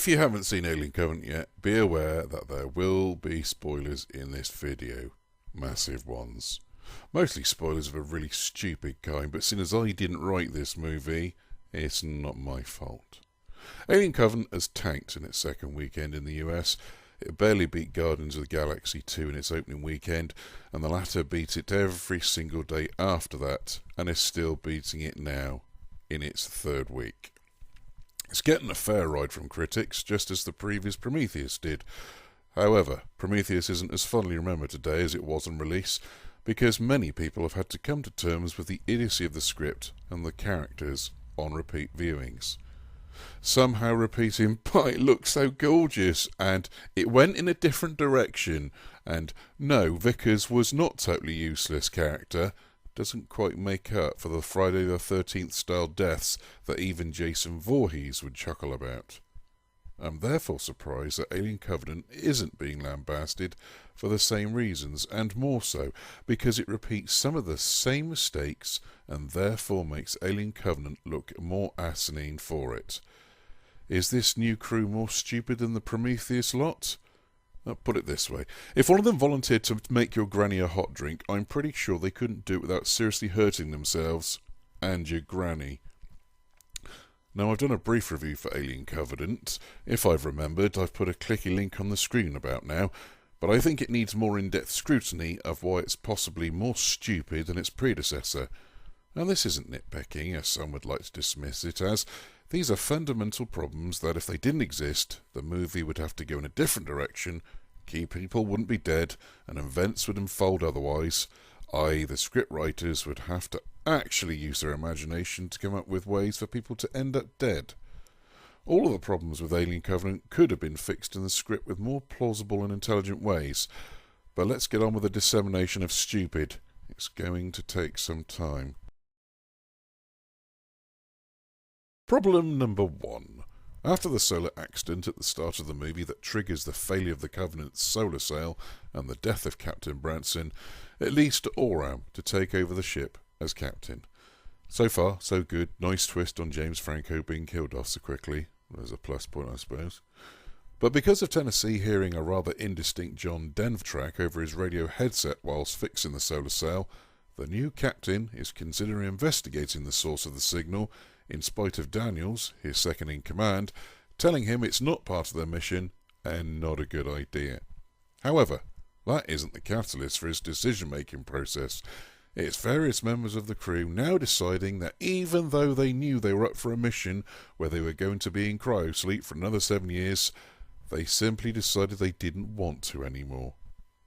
If you haven't seen Alien Covenant yet, be aware that there will be spoilers in this video. Massive ones. Mostly spoilers of a really stupid kind, but seeing as I didn't write this movie, it's not my fault. Alien Covenant has tanked in its second weekend in the US. It barely beat Guardians of the Galaxy 2 in its opening weekend, and the latter beat it every single day after that, and is still beating it now, in its third week. It's getting a fair ride from critics, just as the previous Prometheus did. However, Prometheus isn't as fondly remembered today as it was on release, because many people have had to come to terms with the idiocy of the script and the characters on repeat viewings. Somehow repeating, "But it looks so gorgeous," and "it went in a different direction," and "no, Vickers was not totally useless character," doesn't quite make up for the Friday the 13th style deaths that even Jason Voorhees would chuckle about. I'm therefore surprised that Alien Covenant isn't being lambasted for the same reasons, and more so because it repeats some of the same mistakes and therefore makes Alien Covenant look more asinine for it. Is this new crew more stupid than the Prometheus lot? I'll put it this way. If one of them volunteered to make your granny a hot drink, I'm pretty sure they couldn't do it without seriously hurting themselves and your granny. Now, I've done a brief review for Alien Covenant. If I've remembered, I've put a clicky link on the screen about now, but I think it needs more in-depth scrutiny of why it's possibly more stupid than its predecessor. And this isn't nitpicking, as some would like to dismiss it as. These are fundamental problems that if they didn't exist, the movie would have to go in a different direction, key people wouldn't be dead, and events would unfold otherwise, i.e. the scriptwriters would have to actually use their imagination to come up with ways for people to end up dead. All of the problems with Alien Covenant could have been fixed in the script with more plausible and intelligent ways, but let's get on with the dissemination of stupid. It's going to take some time. Problem number 1. After the solar accident at the start of the movie that triggers the failure of the Covenant's solar sail and the death of Captain Branson, it leads to Oram to take over the ship as captain. So far, so good. Nice twist on James Franco being killed off so quickly. There's a plus point, I suppose. But because of Tennessee hearing a rather indistinct John Denver track over his radio headset whilst fixing the solar sail, the new captain is considering investigating the source of the signal, in spite of Daniels, his second in command, telling him it's not part of their mission and not a good idea. However, that isn't the catalyst for his decision-making process. It's various members of the crew now deciding that even though they knew they were up for a mission where they were going to be in cryo-sleep for another 7 years, they simply decided they didn't want to anymore.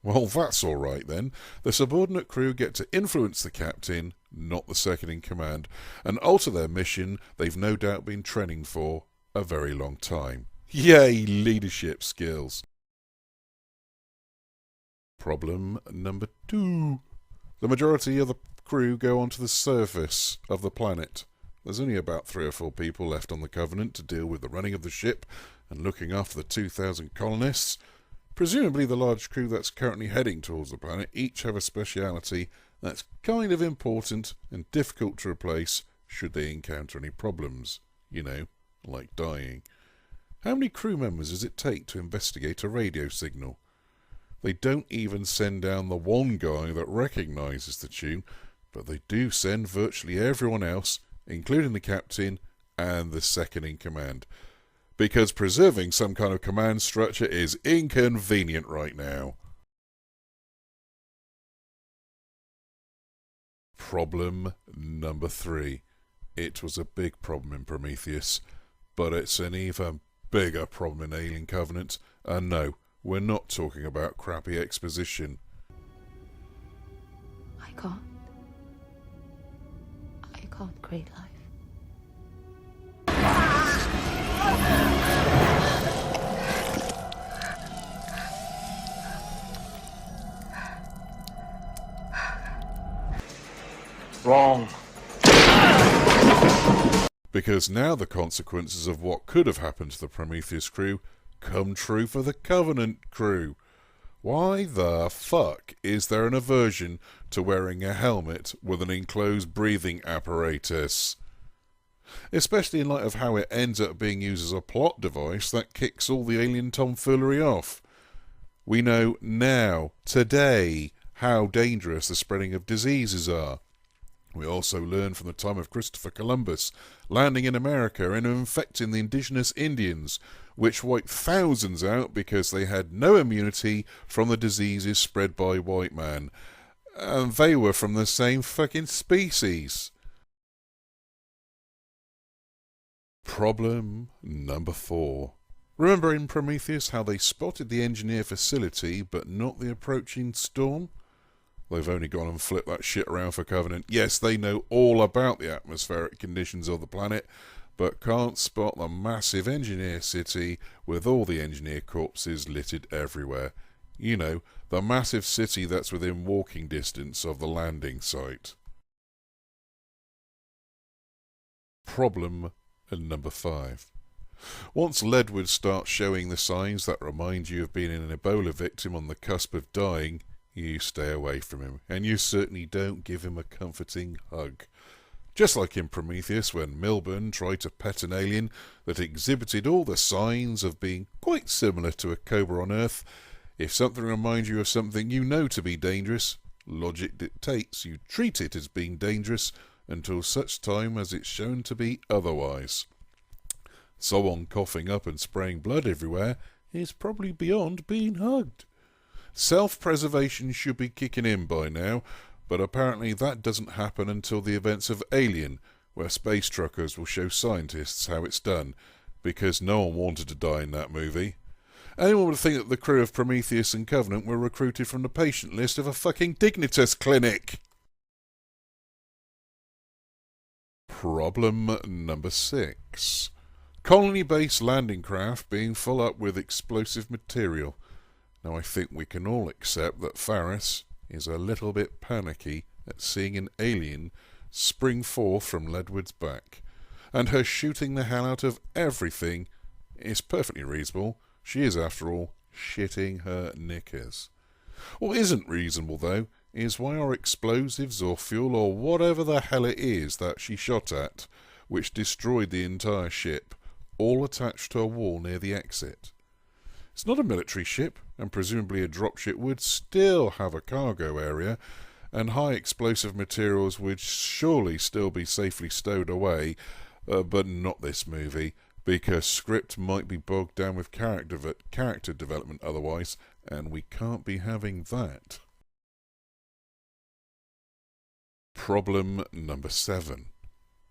Well, that's alright then. The subordinate crew get to influence the captain, not the second in command, and alter their mission they've no doubt been training for a very long time. Yay, leadership skills! Problem number 2. The majority of the crew go onto the surface of the planet. There's only about 3 or 4 people left on the Covenant to deal with the running of the ship and looking after the 2,000 colonists. Presumably the large crew that's currently heading towards the planet each have a speciality that's kind of important and difficult to replace should they encounter any problems. You know, like dying. How many crew members does it take to investigate a radio signal? They don't even send down the one guy that recognises the tune, but they do send virtually everyone else, including the captain and the second in command. Because preserving some kind of command structure is inconvenient right now. Problem number 3. It was a big problem in Prometheus, but it's an even bigger problem in Alien Covenant, and no, we're not talking about crappy exposition. I can't create life. Wrong. Because now the consequences of what could have happened to the Prometheus crew come true for the Covenant crew. Why the fuck is there an aversion to wearing a helmet with an enclosed breathing apparatus? especially in light of how it ends up being used as a plot device that kicks all the alien tomfoolery off. We know now, today, how dangerous the spreading of diseases are. We also learn from the time of Christopher Columbus landing in America and infecting the indigenous Indians, which wiped thousands out because they had no immunity from the diseases spread by white man. And they were from the same fucking species. Problem number 4. Remember in Prometheus how they spotted the engineer facility but not the approaching storm? They've only gone and flipped that shit around for Covenant. Yes, they know all about the atmospheric conditions of the planet, but can't spot the massive engineer city with all the engineer corpses littered everywhere. You know, the massive city that's within walking distance of the landing site. Problem number 5. Once Ledward starts showing the signs that remind you of being an Ebola victim on the cusp of dying, you stay away from him, and you certainly don't give him a comforting hug. Just like in Prometheus when Milburn tried to pet an alien that exhibited all the signs of being quite similar to a cobra on Earth, if something reminds you of something you know to be dangerous, logic dictates you treat it as being dangerous until such time as it's shown to be otherwise. Someone coughing up and spraying blood everywhere is probably beyond being hugged. Self-preservation should be kicking in by now, but apparently that doesn't happen until the events of Alien, where space truckers will show scientists how it's done, because no one wanted to die in that movie. Anyone would think that the crew of Prometheus and Covenant were recruited from the patient list of a fucking Dignitas clinic. Problem number 6. Colony-based landing craft being full up with explosive material. Now I think we can all accept that Faris is a little bit panicky at seeing an alien spring forth from Ledward's back, and her shooting the hell out of everything is perfectly reasonable. She is, after all, shitting her knickers. What isn't reasonable, though, is why are explosives or fuel or whatever the hell it is that she shot at, which destroyed the entire ship, all attached to a wall near the exit? It's not a military ship, and presumably a dropship would still have a cargo area, and high explosive materials would surely still be safely stowed away, but not this movie, because script might be bogged down with character development otherwise, and we can't be having that. Problem number 7.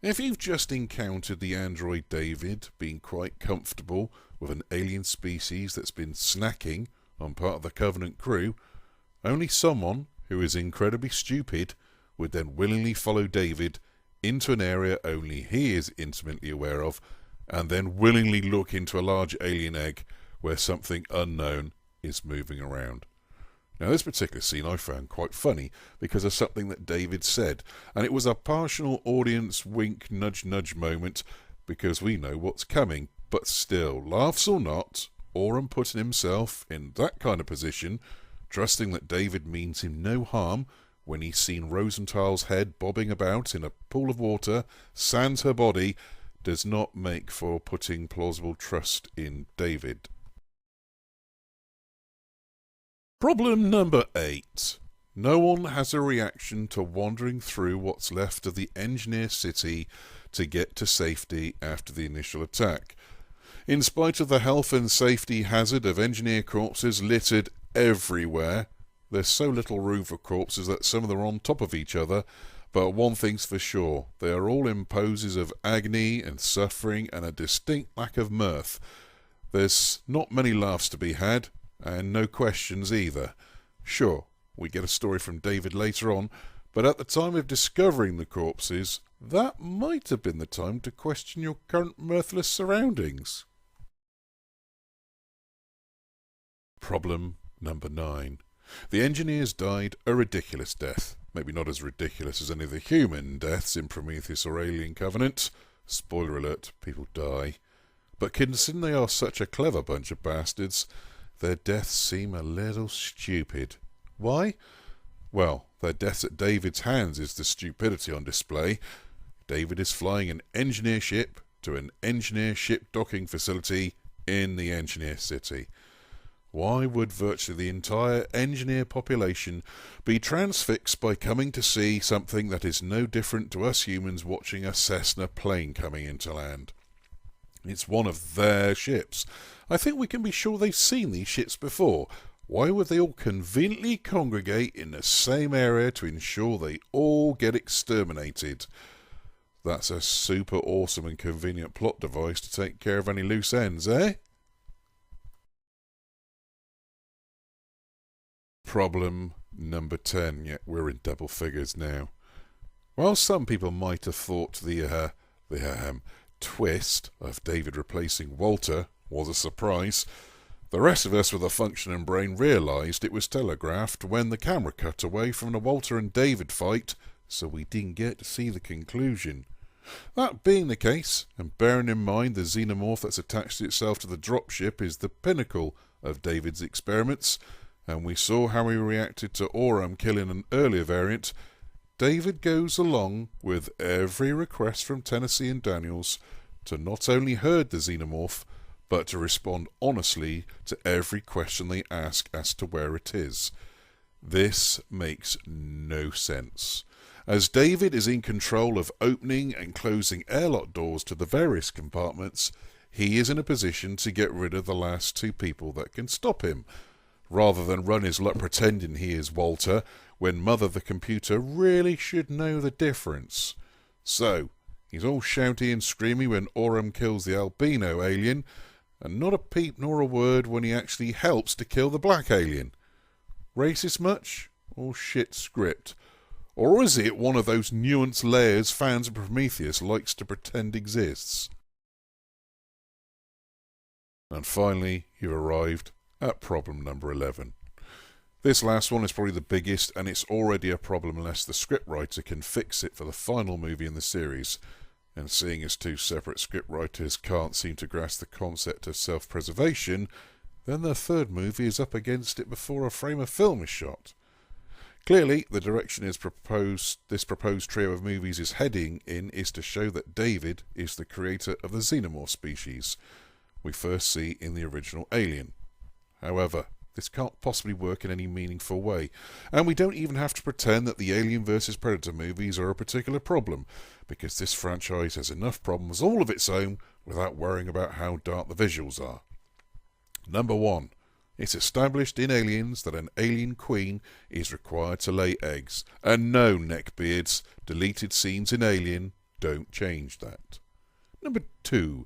If you've just encountered the android David being quite comfortable with an alien species that's been snacking on part of the Covenant crew, only someone who is incredibly stupid would then willingly follow David into an area only he is intimately aware of, and then willingly look into a large alien egg where something unknown is moving around. Now this particular scene I found quite funny because of something that David said, and it was a partial audience wink nudge nudge moment because we know what's coming, but still, laughs or not, Oram putting himself in that kind of position, trusting that David means him no harm when he's seen Rosenthal's head bobbing about in a pool of water, sans her body, does not make for putting plausible trust in David. Problem number 8. No one has a reaction to wandering through what's left of the engineer city to get to safety after the initial attack. In spite of the health and safety hazard of engineer corpses littered everywhere, there's so little room for corpses that some of them are on top of each other, but one thing's for sure, they are all in poses of agony and suffering and a distinct lack of mirth. There's not many laughs to be had, and no questions either. Sure, we get a story from David later on, but at the time of discovering the corpses, that might have been the time to question your current mirthless surroundings. Problem number 9. The engineers died a ridiculous death. Maybe not as ridiculous as any of the human deaths in Prometheus or Alien Covenant. Spoiler alert, people die. But considering they are such a clever bunch of bastards, their deaths seem a little stupid. Why? Well, their deaths at David's hands is the stupidity on display. David is flying an engineer ship to an engineer ship docking facility in the engineer city. Why would virtually the entire engineer population be transfixed by coming to see something that is no different to us humans watching a Cessna plane coming into land? It's one of their ships. I think we can be sure they've seen these ships before. Why would they all conveniently congregate in the same area to ensure they all get exterminated? That's a super awesome and convenient plot device to take care of any loose ends, eh? Problem number 10. Yeah, we're in double figures now. While some people might have thought the twist of David replacing Walter was a surprise, the rest of us with a functioning brain realised it was telegraphed when the camera cut away from the Walter and David fight, so we didn't get to see the conclusion. That being the case, and bearing in mind the xenomorph that's attached itself to the dropship is the pinnacle of David's experiments, and we saw how he reacted to Oram killing an earlier variant, David goes along with every request from Tennessee and Daniels to not only herd the xenomorph, but to respond honestly to every question they ask as to where it is. This makes no sense, as David is in control of opening and closing airlock doors to the various compartments. He is in a position to get rid of the last two people that can stop him, rather than run his luck pretending he is Walter, when Mother the computer really should know the difference. So, he's all shouty and screamy when Oram kills the albino alien, and not a peep nor a word when he actually helps to kill the black alien. Racist much? Or shit script? Or is it one of those nuanced layers fans of Prometheus likes to pretend exists? And finally, you've arrived at problem number 11. This last one is probably the biggest, and it's already a problem unless the scriptwriter can fix it for the final movie in the series. And seeing as two separate scriptwriters can't seem to grasp the concept of self-preservation, then the third movie is up against it before a frame of film is shot. Clearly, the direction this proposed trio of movies is heading in is to show that David is the creator of the xenomorph species we first see in the original Alien. However, this can't possibly work in any meaningful way, and we don't even have to pretend that the Alien vs Predator movies are a particular problem, because this franchise has enough problems all of its own without worrying about how dark the visuals are. Number 1. It's established in Aliens that an alien queen is required to lay eggs, and no, neckbeards, deleted scenes in Alien don't change that. Number 2.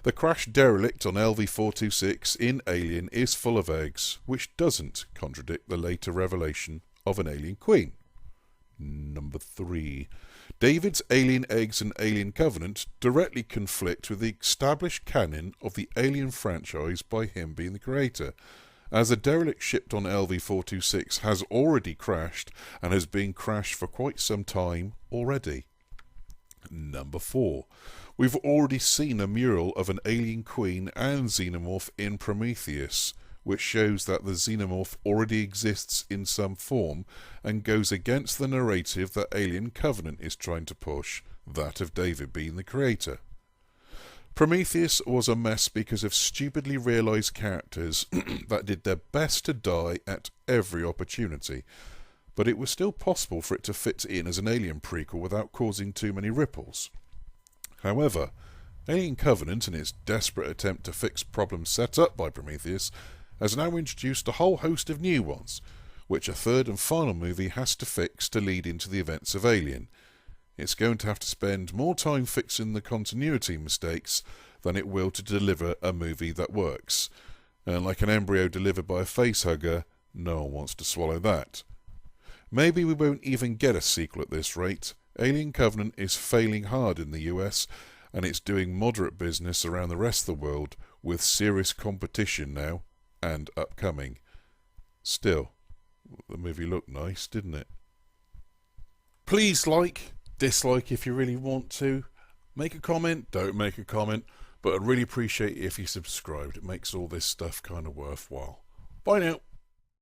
The crashed derelict on LV-426 in Alien is full of eggs, which doesn't contradict the later revelation of an alien queen. Number 3. David's alien eggs and Alien Covenant directly conflict with the established canon of the Alien franchise by him being the creator, as the derelict shipped on LV-426 has already crashed and has been crashed for quite some time already. Number 4. We've already seen a mural of an alien queen and xenomorph in Prometheus, which shows that the xenomorph already exists in some form and goes against the narrative that Alien Covenant is trying to push, that of David being the creator. Prometheus was a mess because of stupidly realised characters that did their best to die at every opportunity, but it was still possible for it to fit in as an Alien prequel without causing too many ripples. However, Alien Covenant, in its desperate attempt to fix problems set up by Prometheus, has now introduced a whole host of new ones, which a third and final movie has to fix to lead into the events of Alien. It's going to have to spend more time fixing the continuity mistakes than it will to deliver a movie that works. And like an embryo delivered by a facehugger, no one wants to swallow that. Maybe we won't even get a sequel at this rate. Alien Covenant is failing hard in the US, and it's doing moderate business around the rest of the world with serious competition now and upcoming. Still, the movie looked nice, didn't it? Please dislike if you really want to. Make a comment, don't make a comment, but I'd really appreciate it if you subscribed. It makes all this stuff kind of worthwhile. Bye now.